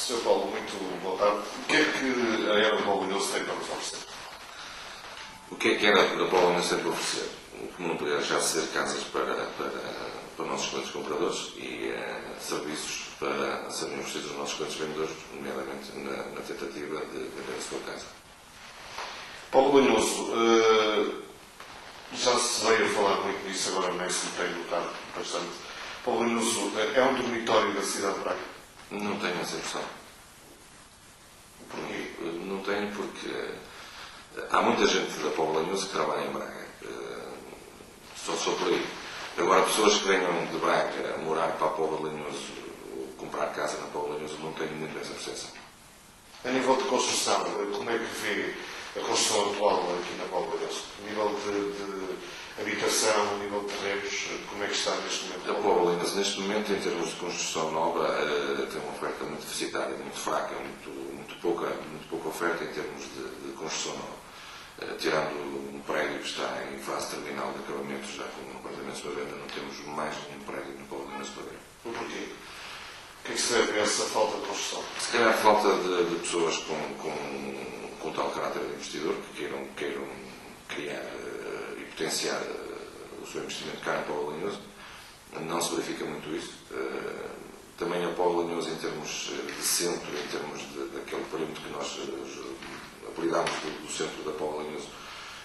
Sr. Paulo, muito boa tarde. O que é que a era de Paulo tem para nos oferecer? O que é que era da Paulo tem para oferecer? Como não poderia deixar de ser casas para nossos clientes compradores e serviços para serem oferecidos aos nossos clientes vendedores, nomeadamente na tentativa de vender a sua casa. Paulo Banhoso, já se veio a falar muito nisso, agora nem se me tem notado bastante. Paulo Banhoso é um dormitório da cidade de Braga? Não tenho essa impressão. Porquê? Não tenho porque há muita gente da Paulo Lanhoso que trabalha em Braga. Só por aí. Agora, pessoas que venham de Braga morar para a Paulo Lanhoso, comprar casa na Paulo Lanhoso, não tenho muito essa percepção. A nível de construção, como é que vê a construção atual aqui na Paulo Lanhoso? A nível de habitação, a nível de terrenos, como é que está neste momento? A Paulo Lanhoso, neste momento, em termos de construção nova, tem uma oferta muito deficitária, muito fraca, muito pouca oferta em termos de construção nova. Tirando um prédio que está em fase terminal de acabamento, já com apartamentos para venda, não temos mais nenhum prédio no Paulo Lanhoso para venda. O porquê? O que é que se deve a essa falta de construção? Se calhar falta de pessoas com tal caráter de investidor que queiram criar e potenciar o seu investimento cá no Paulo Lanhoso. Não se verifica muito isso. Também a Paulo Lanhoso, em termos de centro, em termos daquele perímetro que nós apelidámos do centro da Paulo Lanhoso,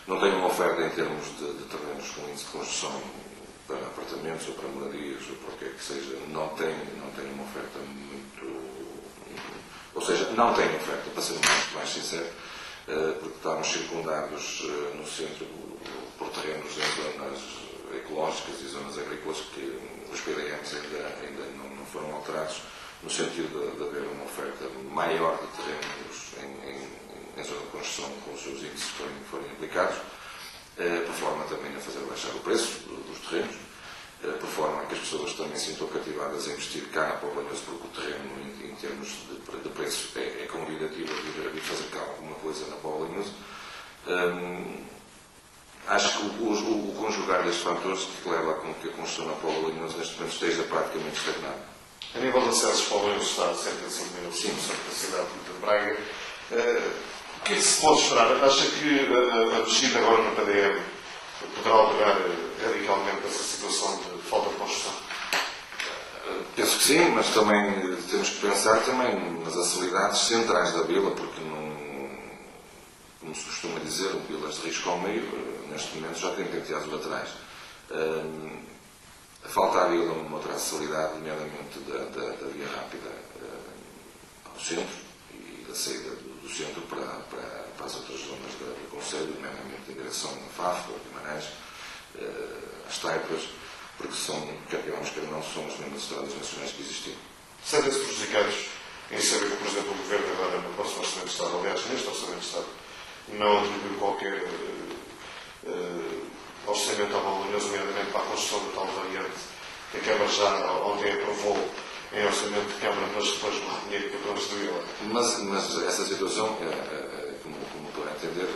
não tem uma oferta em termos de terrenos com índice de construção para apartamentos ou para moradias ou para o que é que seja. Não tem uma oferta muito... Ou seja, não tem oferta, para ser mais sincero, porque estamos circundados no centro por terrenos em zonas ecológicas e zonas agrícolas que os PDMs ainda não foram alterados, no sentido de haver uma oferta maior de terrenos em zona de construção com os seus índices que forem aplicados, por forma também a fazer baixar o preço dos terrenos, por forma a que as pessoas também se sintam cativadas a investir cá na Paulo Lanhoso, porque o terreno, em termos de preço, é convidativo a vir fazer cá alguma coisa na Paulo Lanhoso. Acho que o conjugar destes fatores que leva a que a construção na Paulo Lanhoso neste momento esteja praticamente estagnada. A nível de acessos, Paulo Lanhoso está a cerca de 5 mil km da cidade de Braga. O que é que se pode esperar? Acha que a mexida agora na PDM poderá alterar radicalmente essa situação de falta de construção? Penso que sim, mas também temos que pensar também nas acessibilidades centrais da vila, porque como se costuma dizer, o vilas de risco ao meio, neste momento já tem penteados laterais. Falta à vila uma outra acessibilidade, nomeadamente da via rápida ao centro e da saída do centro para as outras zonas do Conselho, nomeadamente em direção a Fafo, a Guimarães, às Taipas, porque quer queiramos, quer não, são as mesmas estradas nacionais que existiam. Sentem-se prejudicados em saber que, por exemplo, o Governo agora, no próximo Orçamento de Estado, aliás, neste Orçamento de Estado, não atribuiu qualquer orçamento à Paulo Lanhoso, nomeadamente para a construção da tal variante que a Câmara já ontem aprovou em orçamento de Câmara, mas depois não há dinheiro para todos de vila. Mas essa situação, como poderá entender,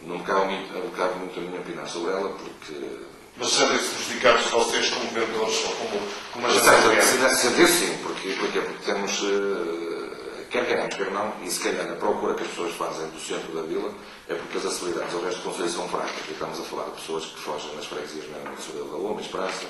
não me cabe muito a minha opinar sobre ela, porque... Mas sentem-se prejudicados vocês como vendedores ou como agentes? Sentir sim, porque temos, quer queremos, quer não, e se calhar a procura que as pessoas fazem do centro da vila é porque as acessibilidades ao resto do Conselho são fracas. E estamos a falar de pessoas que fogem nas freguesias, nomeadamente Sodelo da Loma, Esperança,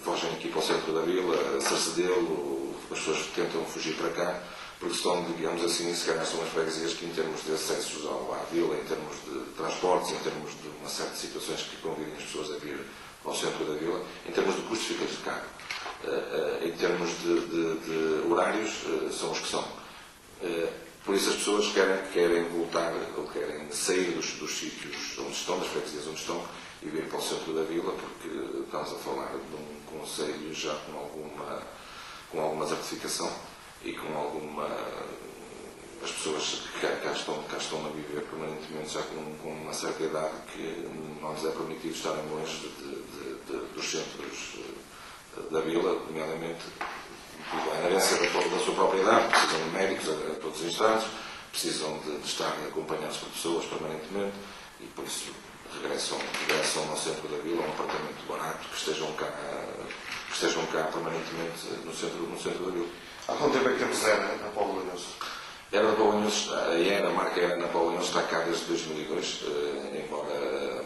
fogem aqui para o centro da vila, Sarcedelo, as pessoas tentam fugir para cá, porque estão, digamos assim, se calhar são as freguesias que, em termos de acessos à vila, em termos de transportes, em termos de uma série de situações que convidem as pessoas a vir ao centro da vila, em termos de custos fica-lhes caro. Em termos de horários, são os que são. Por isso as pessoas querem voltar ou querem sair dos sítios onde estão, das freguesias onde estão, e vir para o centro da vila, porque estamos a falar de um concelho já com alguma desertificação e com alguma... As pessoas que cá estão a viver permanentemente já com uma certa idade que não lhes é permitido estarem longe dos centros da vila, nomeadamente a herência da sua própria idade, precisam de médicos a todos os instantes, precisam de estar acompanhados por pessoas permanentemente e por isso regressam ao centro da vila, a um apartamento barato, que estejam estejam cá permanentemente no centro da vila. Há quanto tempo é que temos ERA na Paulo.wmv? A marca ERA na Paulo.wmv está cá desde 2002, embora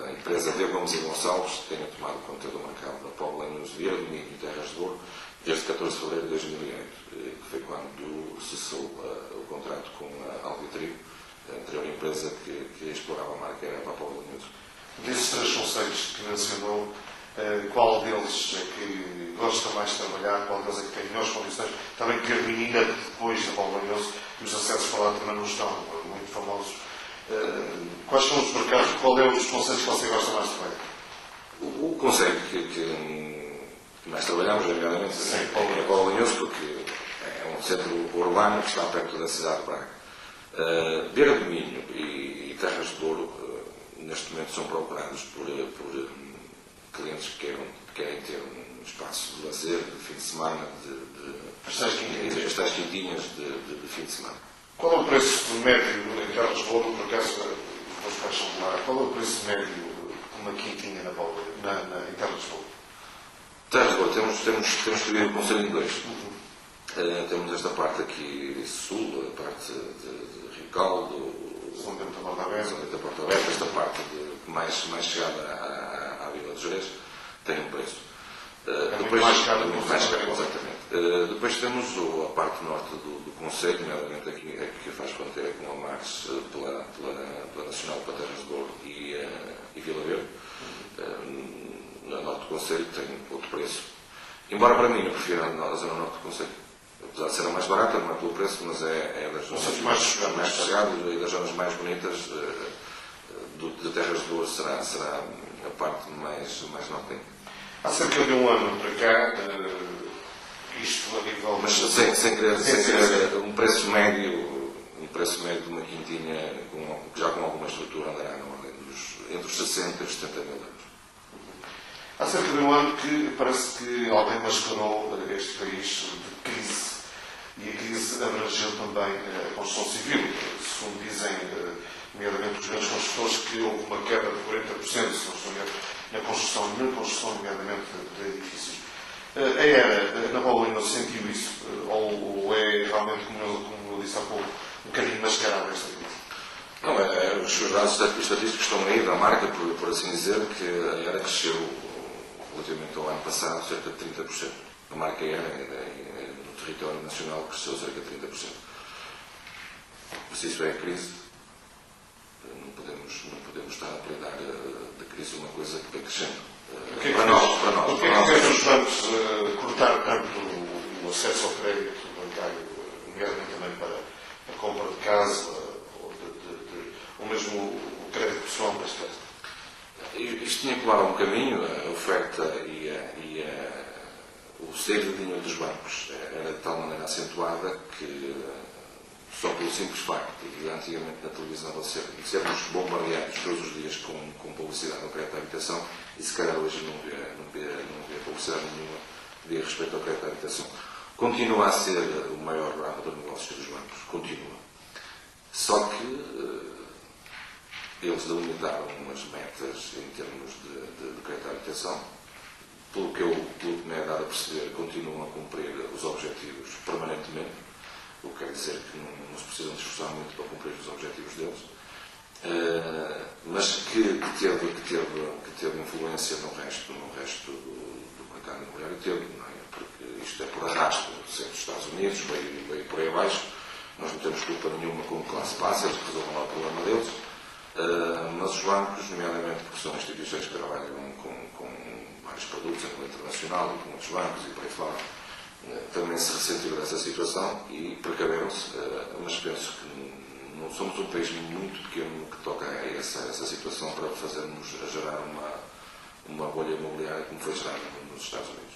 a empresa de Gomes e Gonçalves tenha tomado conta do mercado da Paulo.wmv Vieira do Minho e Terras de Douro desde 14 de fevereiro de 2008, que foi quando cessou o contrato com a Alvitrigo, a anterior empresa que explorava a marca ERA para a Paulo.wmv. Desses 3 conselhos que mencionou, qual deles é que gosta mais de trabalhar, qual deles é que tem melhores condições? Também que ainda depois da Paulo.wmv, os acessos para lá também não estão muito famosos. Quais são os mercados? Qual é os conselhos que você gosta mais de trabalhar? O conselho que mais trabalhamos, nomeadamente, é Paulo.wmv, porque é um centro urbano que está perto da cidade de Braga. Vieira do Minho e Terras de Douro, neste momento, são procurados por clientes que querem ter um espaço de lazer, de fim de semana, as tais quintinhas de fim de semana. Qual é o preço médio em Terras de Douro, por acaso, os meus pais são de lá, qual é o preço médio de uma quintinha em Terras de Douro? Terras de Douro, temos que ver o conselho em dois. Temos esta parte aqui sul, a parte de Rio Caldo, São Bento da Porta Aberta. Esta parte mais chegada à Vila de Jerez tem um preço. Depois mais caro, exatamente. Depois temos a parte norte do concelho, nomeadamente aqui que faz fronteira com a Max pela Nacional para Terras de Douro e Vila Verde. Na norte do concelho tem outro preço. Embora para mim eu prefiro a zona norte do concelho. Apesar de ser a mais barata, não é pelo preço, mas é das zonas mais sossegadas e das zonas mais bonitas de Terras de Douro será a parte mais norte. Há cerca de um ano para cá, isto a nível... Mas sem querer um preço médio de uma quintinha já com alguma estrutura andará na ordem entre os 60 e os 70 mil euros. Há cerca de um ano que parece que alguém mascarou este país de crise. E a crise abrangeu também a construção civil. Segundo dizem, nomeadamente os grandes construtores, que houve uma queda de 40%, se não estou na construção, nomeadamente de edifícios. A ERA, na Paulo.wmv, sentiu isso? Ou é realmente, como eu disse há pouco, um bocadinho mascarada esta crise? Não, os dados estatísticos estão aí da marca, por assim dizer, que a ERA cresceu relativamente ao ano passado cerca de 30%. A marca ERA no território nacional cresceu cerca de 30%. Se isso é crise, não podemos estar a apelidar da crise uma coisa que vem crescendo. Para nós. O que é que fez os bancos cortar tanto o acesso ao crédito bancário, nomeadamente também para a compra de casa ou mesmo o crédito pessoal neste caso? Isto tinha que levar a um caminho, a oferta e o segredinho dos bancos era de tal maneira acentuada que só pelo simples facto de antigamente na televisão sermos bombardeados todos os dias com publicidade no crédito à habitação, e se calhar hoje não vê publicidade nenhuma de respeito ao crédito à habitação. Continua a ser o maior ramo de negócios dos bancos, continua. Só que eles delimitaram umas metas em termos de crédito à habitação. Pelo que me é dado a perceber, continuam a cumprir os objetivos permanentemente, o que quer dizer que não se precisam de esforçar muito para cumprir os objetivos deles, mas que teve influência no resto do mercado imobiliário, não é? Porque isto é por arrasto, sempre os Estados Unidos, veio por aí abaixo, nós não temos culpa nenhuma com classe baixa, eles resolvam lá o problema deles. Mas os bancos, nomeadamente porque são instituições que trabalham com vários produtos a nível internacional e com outros bancos e por aí fora, também se ressentiram dessa situação e precaveram-se, mas penso que não somos um país muito pequeno no que toca a essa situação para gerar uma bolha imobiliária como foi gerada nos Estados Unidos.